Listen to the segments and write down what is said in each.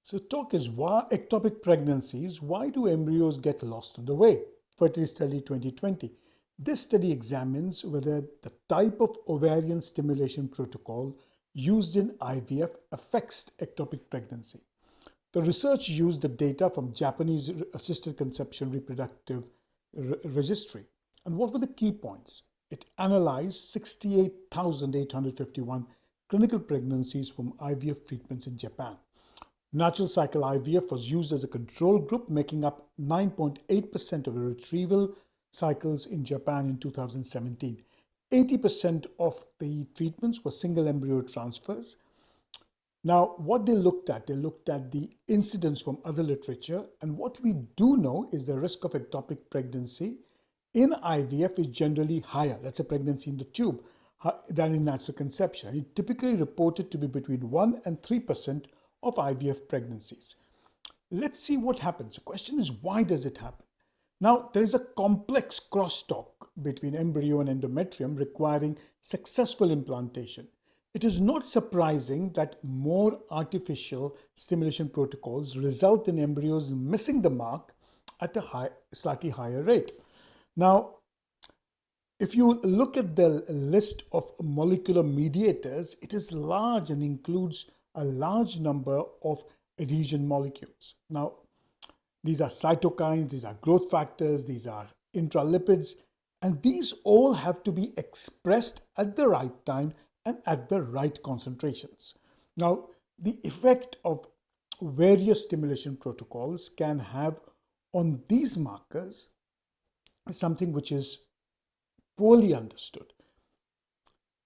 So talk is why ectopic pregnancies, why do embryos get lost on the way? Fertility Study 2020. This study examines whether the type of ovarian stimulation protocol used in IVF affects ectopic pregnancy. The research used the data from Japanese Assisted Conception Reproductive Registry. And what were the key points? It analyzed 68,851 clinical pregnancies from IVF treatments in Japan. Natural cycle IVF was used as a control group, making up 9.8% of the retrieval cycles in Japan in 2017. 80% of the treatments were single embryo transfers. Now, what they looked at the incidence from other literature, and what we do know is the risk of ectopic pregnancy in IVF is generally higher, that's a pregnancy in the tube, than in natural conception. It typically reported to be between 1 and 3% of IVF pregnancies. Let's see what happens. The question is, why does it happen? Now, there is a complex crosstalk between embryo and endometrium requiring successful implantation. It is not surprising that more artificial stimulation protocols result in embryos missing the mark at a slightly higher rate. Now, if you look at the list of molecular mediators, it is large and includes a large number of adhesion molecules. Now, these are cytokines, these are growth factors, these are intralipids, and these all have to be expressed at the right time and at the right concentrations. Now, the effect of various stimulation protocols can have on these markers is something which is poorly understood.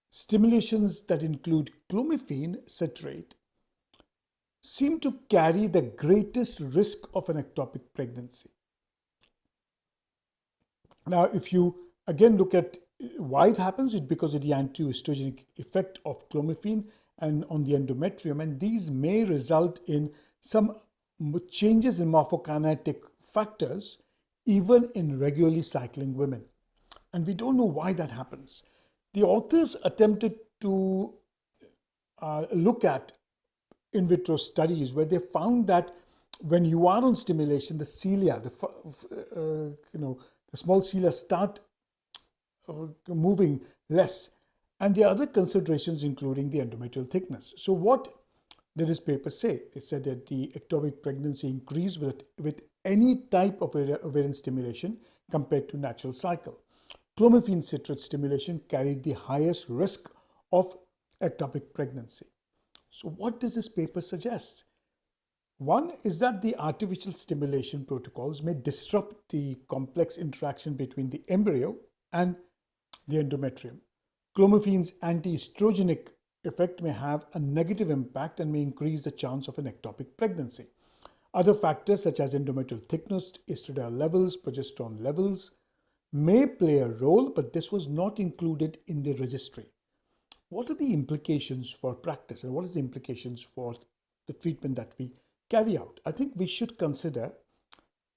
Stimulations that include clomiphene citrate seem to carry the greatest risk of an ectopic pregnancy. Now, if you again look at why it happens, it's because of the anti-estrogenic effect of clomiphene and on the endometrium, and these may result in some changes in morphokinetic factors even in regularly cycling women. And we don't know why that happens. The authors attempted to look at in vitro studies where they found that when you are on stimulation, the cilia, the small cilia start moving less, and there are other considerations including the endometrial thickness. So what did this paper say? It said that the ectopic pregnancy increased with any type of ovarian stimulation compared to natural cycle. Clomiphene citrate stimulation carried the highest risk of ectopic pregnancy. So what does this paper suggest? One is that the artificial stimulation protocols may disrupt the complex interaction between the embryo and the endometrium. Clomiphene's anti-estrogenic effect may have a negative impact and may increase the chance of an ectopic pregnancy. Other factors such as endometrial thickness, estradiol levels, progesterone levels may play a role, but this was not included in the registry. What are the implications for practice and what is the implications for the treatment that we carry out? I think we should consider,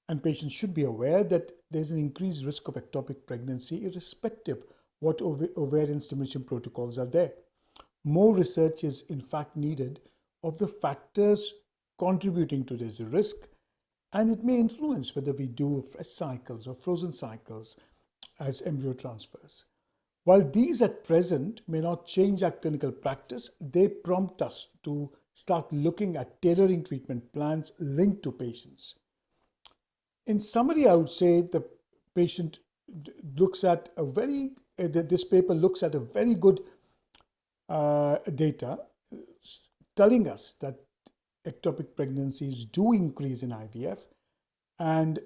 and patients should be aware, that there's an increased risk of ectopic pregnancy irrespective what ovarian stimulation protocols are there. More research is in fact needed of the factors contributing to this risk, and it may influence whether we do fresh cycles or frozen cycles as embryo transfers. While these at present may not change our clinical practice, they prompt us to start looking at tailoring treatment plans linked to patients. In summary, I would say the patient looks at this paper looks at a very good data telling us that ectopic pregnancies do increase in IVF, and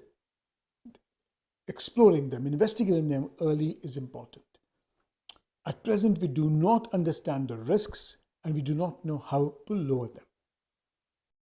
exploring them, investigating them early is important. At present, we do not understand the risks and we do not know how to lower them.